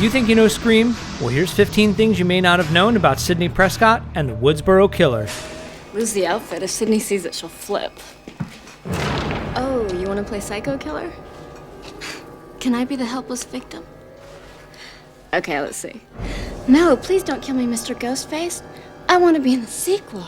You think you know Scream? Well, here's 15 things you may not have known about Sidney Prescott and the Woodsboro Killer. Lose the outfit. If Sydney sees it, she'll flip. Oh, you want to play psycho killer? Can I be the helpless victim? Okay, let's see. No, please don't kill me, Mr. Ghostface. I want to be in the sequel.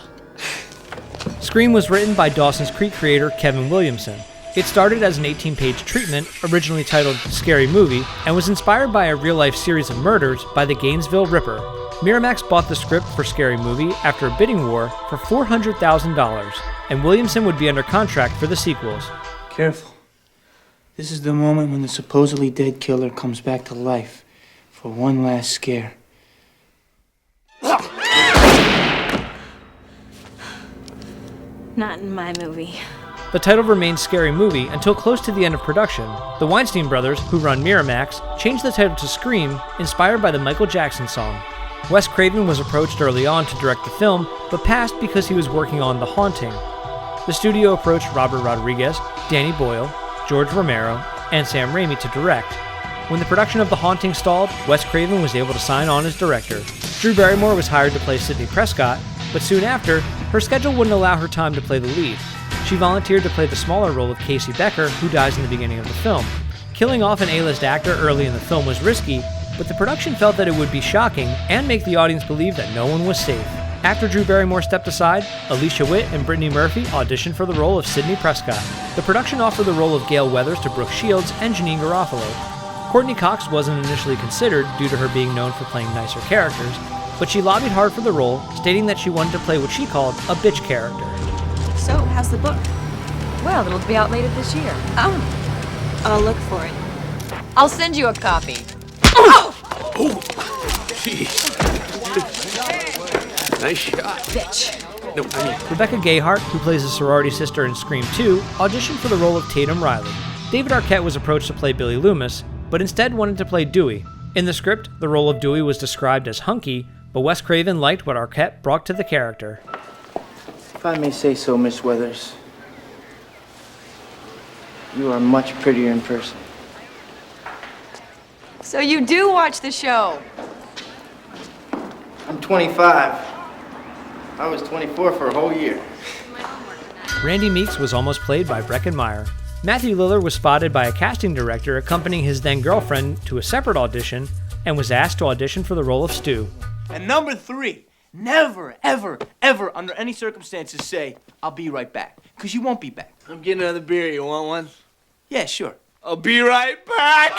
Scream was written by Dawson's Creek creator Kevin Williamson. It started as an 18-page treatment, originally titled Scary Movie, and was inspired by a real-life series of murders by the Gainesville Ripper. Miramax bought the script for Scary Movie after a bidding war for $400,000, and Williamson would be under contract for the sequels. Careful. This is the moment when the supposedly dead killer comes back to life for one last scare. Not in my movie. The title remained Scary Movie until close to the end of production. The Weinstein brothers, who run Miramax, changed the title to Scream, inspired by the Michael Jackson song. Wes Craven was approached early on to direct the film, but passed because he was working on The Haunting. The studio approached Robert Rodriguez, Danny Boyle, George Romero, and Sam Raimi to direct. When the production of The Haunting stalled, Wes Craven was able to sign on as director. Drew Barrymore was hired to play Sidney Prescott, but soon after, her schedule wouldn't allow her time to play the lead. She volunteered to play the smaller role of Casey Becker, who dies in the beginning of the film. Killing off an A-list actor early in the film was risky, but the production felt that it would be shocking and make the audience believe that no one was safe. After Drew Barrymore stepped aside, Alicia Witt and Brittany Murphy auditioned for the role of Sidney Prescott. The production offered the role of Gale Weathers to Brooke Shields and Janine Garofalo. Courtney Cox wasn't initially considered due to her being known for playing nicer characters, but she lobbied hard for the role, stating that she wanted to play what she called a bitch character. So, how's the book? Well, it'll be out later this year. Oh, I'll look for it. I'll send you a copy. Oh, jeez. Nice shot. Bitch. No, I mean... Rebecca Gayheart, who plays a sorority sister in Scream 2, auditioned for the role of Tatum Riley. David Arquette was approached to play Billy Loomis, but instead wanted to play Dewey. In the script, the role of Dewey was described as hunky, but Wes Craven liked what Arquette brought to the character. If I may say so, Miss Weathers, you are much prettier in person. So you do watch the show? I'm 25. I was 24 for a whole year. Randy Meeks was almost played by Breckin Meyer. Matthew Lillard was spotted by a casting director accompanying his then-girlfriend to a separate audition and was asked to audition for the role of Stu. And number 3, never, ever, ever, under any circumstances say, I'll be right back. Because you won't be back. I'm getting another beer. You want one? Yeah, sure. I'll be right back!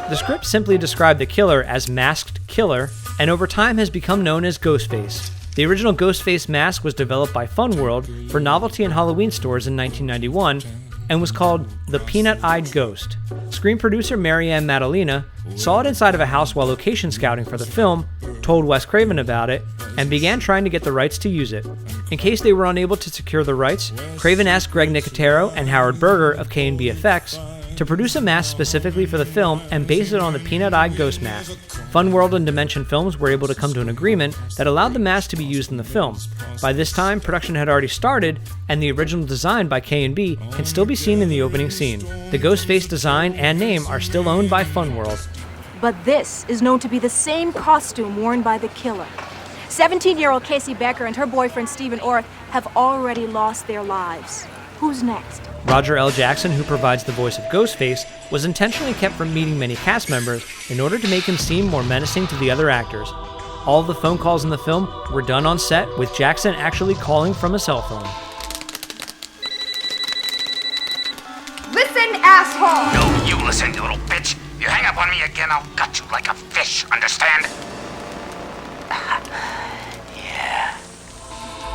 The script simply described the killer as Masked Killer, and over time has become known as Ghostface. The original Ghostface mask was developed by Fun World for novelty and Halloween stores in 1991 and was called the Peanut-Eyed Ghost. Screen producer Marianne Madalena saw it inside of a house while location scouting for the film, told Wes Craven about it, and began trying to get the rights to use it. In case they were unable to secure the rights, Craven asked Greg Nicotero and Howard Berger of K&B Effects to produce a mask specifically for the film and base it on the Peanut-Eyed Ghost mask. Fun World and Dimension Films were able to come to an agreement that allowed the mask to be used in the film. By this time, production had already started, and the original design by K&B can still be seen in the opening scene. The Ghostface design and name are still owned by Fun World. But this is known to be the same costume worn by the killer. 17-year-old Casey Becker and her boyfriend Stephen Orth have already lost their lives. Who's next? Roger L. Jackson, who provides the voice of Ghostface, was intentionally kept from meeting many cast members in order to make him seem more menacing to the other actors. All of the phone calls in the film were done on set, with Jackson actually calling from a cell phone. Listen, asshole! No, you listen, you little bitch. You hang up on me again, I'll gut you like a fish, understand? Yeah.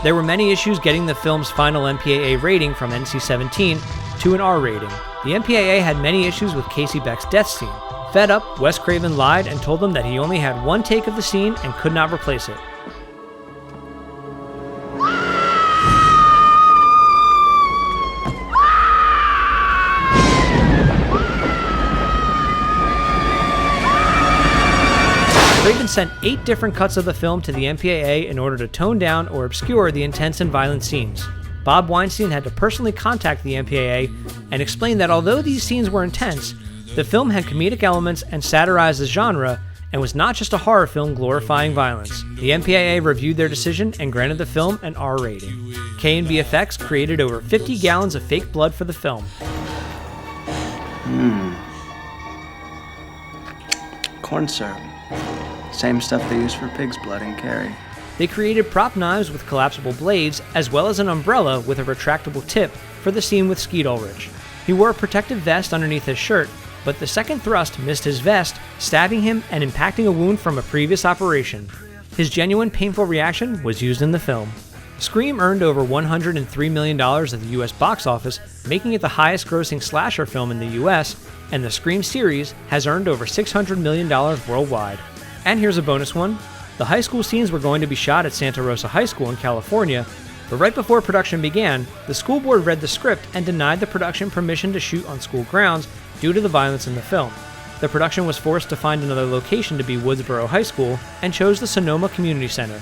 There were many issues getting the film's final MPAA rating from NC-17 to an R rating. The MPAA had many issues with Casey Beck's death scene. Fed up, Wes Craven lied and told them that he only had one take of the scene and could not replace it. Craven sent 8 different cuts of the film to the MPAA in order to tone down or obscure the intense and violent scenes. Bob Weinstein had to personally contact the MPAA and explain that although these scenes were intense, The film had comedic elements and satirized the genre, and was not just a horror film glorifying violence. The MPAA reviewed their decision and granted the film an R rating. K&B Effects created over 50 gallons of fake blood for the film. Corn syrup. Same stuff they use for pig's blood in Carrie. They created prop knives with collapsible blades, as well as an umbrella with a retractable tip for the scene with Skeet Ulrich. He wore a protective vest underneath his shirt, but the second thrust missed his vest, stabbing him and impacting a wound from a previous operation. His genuine painful reaction was used in the film. Scream earned over $103 million at the US box office, making it the highest grossing slasher film in the US, and the Scream series has earned over $600 million worldwide. And here's a bonus one. The high school scenes were going to be shot at Santa Rosa High School in California, but right before production began, the school board read the script and denied the production permission to shoot on school grounds due to the violence in the film. The production was forced to find another location to be Woodsboro High School and chose the Sonoma Community Center.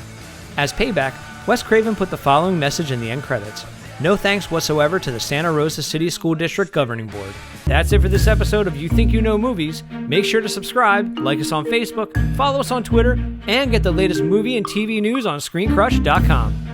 As payback, Wes Craven put the following message in the end credits: "No thanks whatsoever to the Santa Rosa City School District Governing Board." That's it for this episode of You Think You Know Movies. Make sure to subscribe, like us on Facebook, follow us on Twitter, and get the latest movie and TV news on ScreenCrush.com.